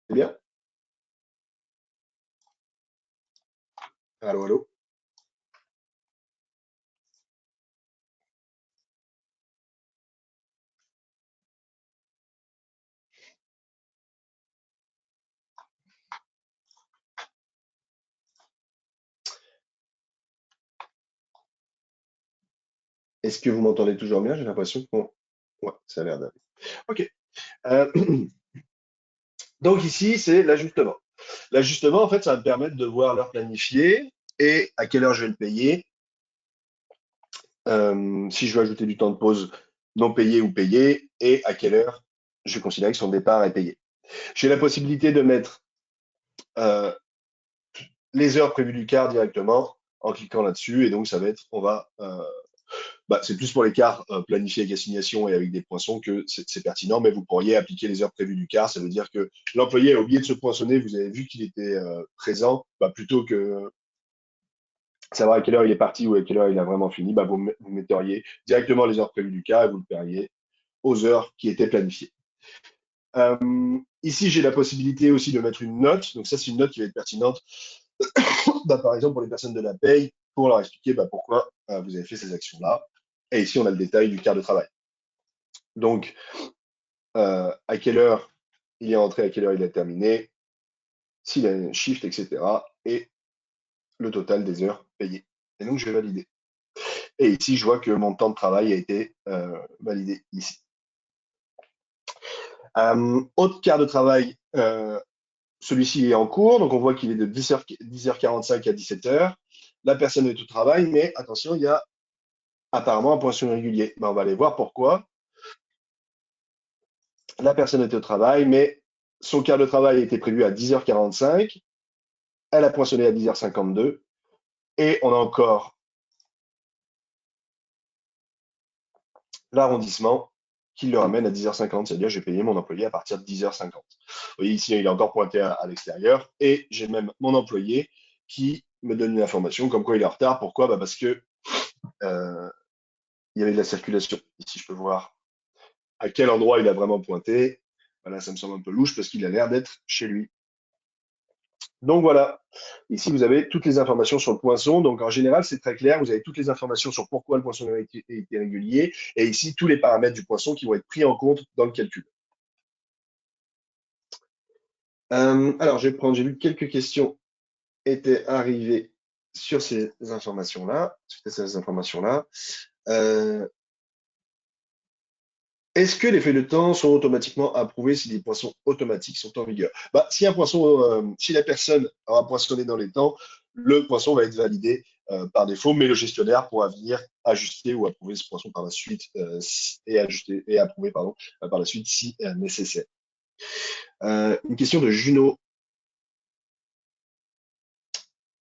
c'est bien. Allô, allô. Est-ce que vous m'entendez toujours bien? J'ai l'impression qu'on... Ouais, ça a l'air d'aller. OK. Euh, donc ici, c'est l'ajustement. L'ajustement, en fait, ça va me permettre de voir l'heure planifiée et à quelle heure je vais le payer. Si je veux ajouter du temps de pause non payé ou payé et à quelle heure je vais considérer que son départ est payé. J'ai la possibilité de mettre euh, les heures prévues du quart directement en cliquant là-dessus. Et donc, ça va être, c'est plus pour les quarts planifiés avec assignation et avec des poinçons que c'est pertinent, mais vous pourriez appliquer les heures prévues du quart. Ça veut dire que l'employé a oublié de se poinçonner, vous avez vu qu'il était présent, plutôt que savoir à quelle heure il est parti ou à quelle heure il a vraiment fini, vous metteriez directement les heures prévues du quart et vous le paieriez aux heures qui étaient planifiées. Ici, j'ai la possibilité aussi de mettre une note. Donc ça, c'est une note qui va être pertinente par exemple, pour les personnes de la paye, pour leur expliquer pourquoi vous avez fait ces actions-là. Et ici, on a le détail du quart de travail. Donc, à quelle heure il est entré, à quelle heure il a terminé, s'il a un shift, etc. Et le total des heures payées. Et donc, je vais valider. Et ici, je vois que mon temps de travail a été validé ici. Autre quart de travail, celui-ci est en cours, donc on voit qu'il est de 10h45 à 17h. La personne est au travail, mais attention, il y a apparemment un poinçon irrégulier. On va aller voir pourquoi. La personne était au travail, mais son quart de travail était prévu à 10h45 elle a poinçonné à 10h52 et on a encore l'arrondissement qui le ramène à 10h50, c'est-à-dire j'ai payé mon employé à partir de 10h50. Vous voyez ici, il est encore pointé à l'extérieur et j'ai même mon employé qui me donne une information comme quoi il est en retard. Pourquoi? Bah parce que euh, il y avait de la circulation. Ici, je peux voir à quel endroit il a vraiment pointé. Voilà, ça me semble un peu louche parce qu'il a l'air d'être chez lui. Donc voilà, ici vous avez toutes les informations sur le poinçon. Donc en général, c'est très clair. Vous avez toutes les informations sur pourquoi le poinçon a été régulier et ici tous les paramètres du poinçon qui vont être pris en compte dans le calcul. Alors je vais prendre, j'ai vu que quelques questions étaient arrivées sur ces informations-là, Euh, Est-ce que les feuilles de temps sont automatiquement approuvées si les poinçons automatiques sont en vigueur? Bah, si un poinçon, si la personne aura poinçonné dans les temps, le poinçon va être validé par défaut, mais le gestionnaire pourra venir ajuster ou approuver ce poinçon par la suite et ajuster et approuver pardon par la suite si nécessaire. Une question de Juno.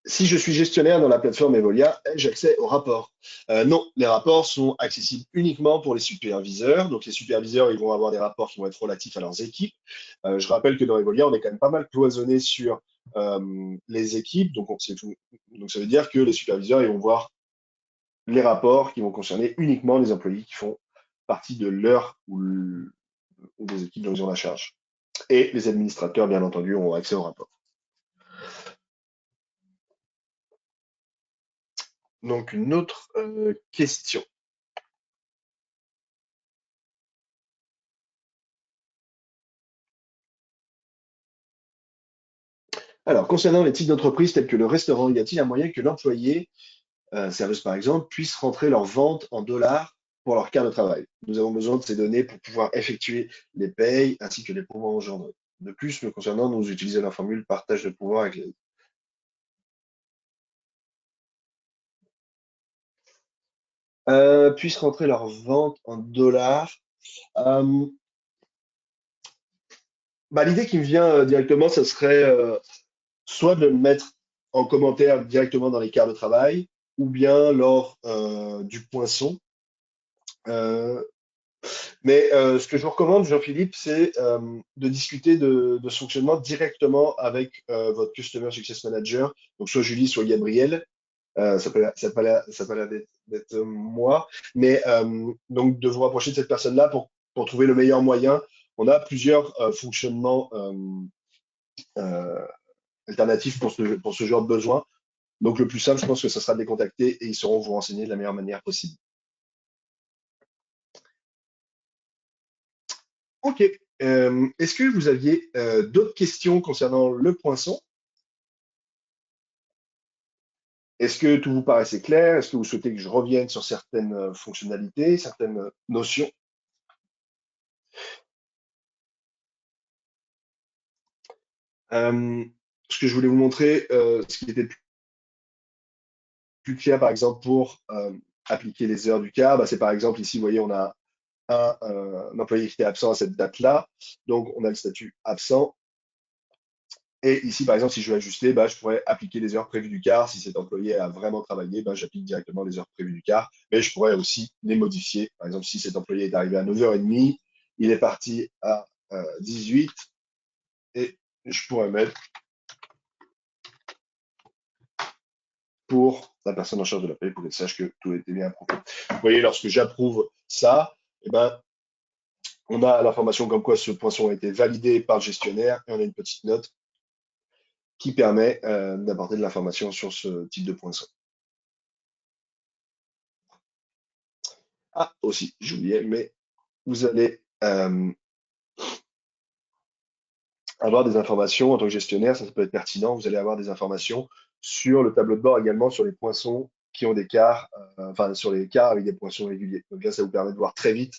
Si je suis gestionnaire dans la plateforme Evolia, ai-je accès aux rapports? Non, les rapports sont accessibles uniquement pour les superviseurs. Donc, les superviseurs, ils vont avoir des rapports qui vont être relatifs à leurs équipes. Je rappelle que dans Evolia, on est quand même pas mal cloisonné sur les équipes. Donc, donc, ça veut dire que les superviseurs, ils vont voir les rapports qui vont concerner uniquement les employés qui font partie de leur ou des équipes dont ils ont la charge. Et les administrateurs, bien entendu, ont accès aux rapports. Donc, une autre question. Alors, concernant les types d'entreprises tels que le restaurant, y a-t-il un moyen que l'employé, serveuse par exemple, puisse rentrer leurs ventes en dollars pour leur carte de travail? Nous avons besoin de ces données pour pouvoir effectuer les payes ainsi que les paiements engendrés. De plus, nous concernant, nous utilisons la formule partage de pouvoir avec les... Puissent rentrer leurs ventes en dollars. Euh, Bah, l'idée qui me vient directement, ce serait soit de le mettre en commentaire directement dans les cartes de travail, ou bien lors du poinçon. Euh, Mais ce que je vous recommande, Jean-Philippe, c'est de discuter de ce fonctionnement directement avec votre Customer Success Manager, donc soit Julie, soit Gabriel. Ça peut l'air d'être moi, mais donc de vous rapprocher de cette personne-là pour trouver le meilleur moyen. On a plusieurs fonctionnements euh, alternatifs pour ce genre de besoin. Donc le plus simple, je pense que ce sera de les contacter et ils sauront vous renseigner de la meilleure manière possible. Ok. Est-ce que vous aviez d'autres questions concernant le poinçon? Est-ce que tout vous paraissait clair? Est-ce que vous souhaitez que je revienne sur certaines fonctionnalités, certaines notions? Euh, Ce que je voulais vous montrer, ce qui était plus clair, par exemple, pour appliquer les heures du quart, bah, c'est par exemple ici, vous voyez, on a un employé qui était absent à cette date-là, donc on a le statut absent. Et ici, par exemple, si je veux ajuster, bah, je pourrais appliquer les heures prévues du quart. Si cet employé a vraiment travaillé, bah, j'applique directement les heures prévues du quart. Mais je pourrais aussi les modifier. Par exemple, si cet employé est arrivé à 9h30, il est parti à 18 et je pourrais mettre pour la personne en charge de la paie pour qu'elle sache que tout a été bien approuvé. Vous voyez, lorsque j'approuve ça, eh ben, on a l'information comme quoi ce poinçon a été validé par le gestionnaire et on a une petite note qui permet d'apporter de l'information sur ce type de poinçon. Ah, aussi, j'oubliais, mais vous allez avoir des informations en tant que gestionnaire, ça peut être pertinent, vous allez avoir des informations sur le tableau de bord également sur les poinçons qui ont des quarts, enfin sur les quarts avec des poinçons réguliers. Donc là, ça vous permet de voir très vite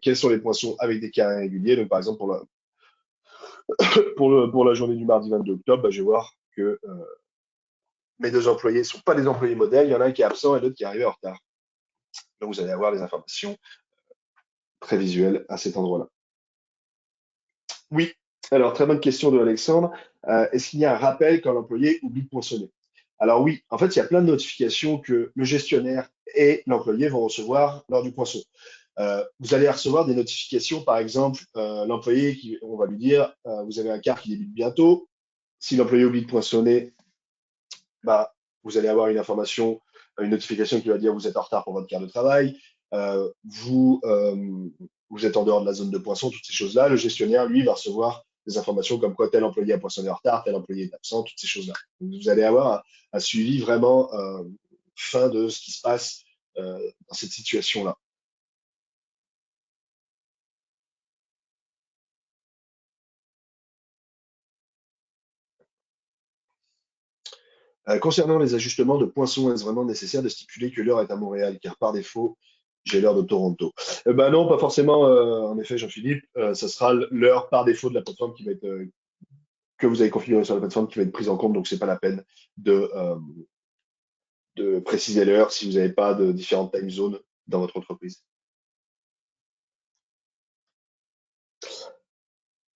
quels sont les poinçons avec des quarts irréguliers. Donc par exemple, pour la journée du mardi 22 octobre, bah, je vais voir que mes deux employés ne sont pas des employés modèles, il y en a un qui est absent et l'autre qui est arrivé en retard. Donc vous allez avoir des informations très visuelles à cet endroit-là. Oui, alors très bonne question de Alexandre. Est-ce qu'il y a un rappel quand l'employé oublie de poinçonner? Alors oui, en fait, il y a plein de notifications que le gestionnaire et l'employé vont recevoir lors du poinçon. Vous allez recevoir des notifications, par exemple, l'employé, on va lui dire, vous avez un quart qui débute bientôt. Si l'employé oublie de poinçonner, bah, vous allez avoir une information, une notification qui va dire vous êtes en retard pour votre quart de travail, euh, vous, euh, vous êtes en dehors de la zone de poinçon, toutes ces choses-là. Le gestionnaire, lui, va recevoir des informations comme quoi tel employé a poinçonné en retard, tel employé est absent, toutes ces choses-là. Donc, vous allez avoir un suivi vraiment fin de ce qui se passe dans cette situation-là. Concernant les ajustements de poinçon, est-ce vraiment nécessaire de stipuler que l'heure est à Montréal, car par défaut, j'ai l'heure de Toronto? Ben non, pas forcément, en effet, Jean-Philippe. Ça sera l'heure par défaut de la plateforme qui va être, que vous avez configurée sur la plateforme qui va être prise en compte, donc c'est pas la peine de préciser l'heure si vous n'avez pas de différentes time zones dans votre entreprise.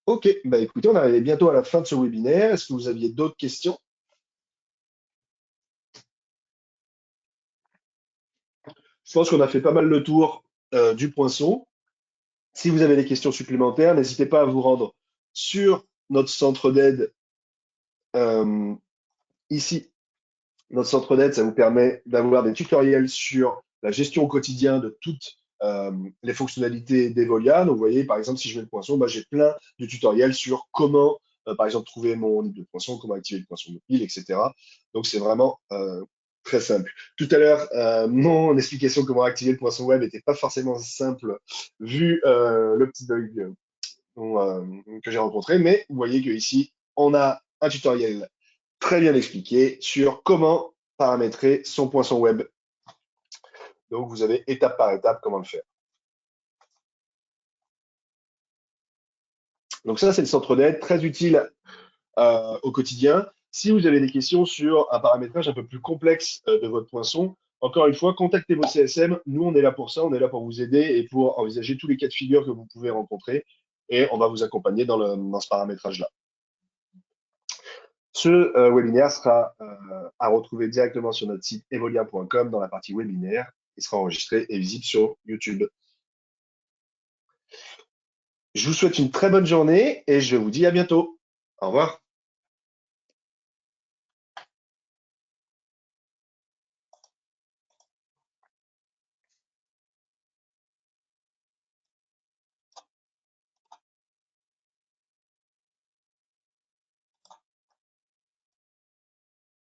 Ok, bah écoutez, on arrive bientôt à la fin de ce webinaire. Est-ce que vous aviez d'autres questions? Je pense qu'on a fait pas mal le tour du poinçon. Si vous avez des questions supplémentaires, n'hésitez pas à vous rendre sur notre centre d'aide euh, ici. Notre centre d'aide, ça vous permet d'avoir des tutoriels sur la gestion au quotidien de toutes les fonctionnalités d'Evolia. Donc, vous voyez, par exemple, si je mets le poinçon, bah, j'ai plein de tutoriels sur comment, par exemple, trouver mon livre de poinçon, comment activer le poinçon mobile, etc. Donc, c'est vraiment très simple. Tout à l'heure, mon explication comment activer le poinçon web n'était pas forcément simple vu le petit bug que j'ai rencontré, mais vous voyez qu'ici, on a un tutoriel très bien expliqué sur comment paramétrer son poinçon web. Donc, vous avez étape par étape comment le faire. Donc ça, c'est le centre d'aide, très utile au quotidien. Si vous avez des questions sur un paramétrage un peu plus complexe de votre poinçon, encore une fois, contactez vos CSM. Nous, on est là pour ça, on est là pour vous aider et pour envisager tous les cas de figure que vous pouvez rencontrer. Et on va vous accompagner dans ce paramétrage-là. Ce webinaire sera à retrouver directement sur notre site evolia.com dans la partie webinaire. Il sera enregistré et visible sur YouTube. Je vous souhaite une très bonne journée et je vous dis à bientôt. Au revoir.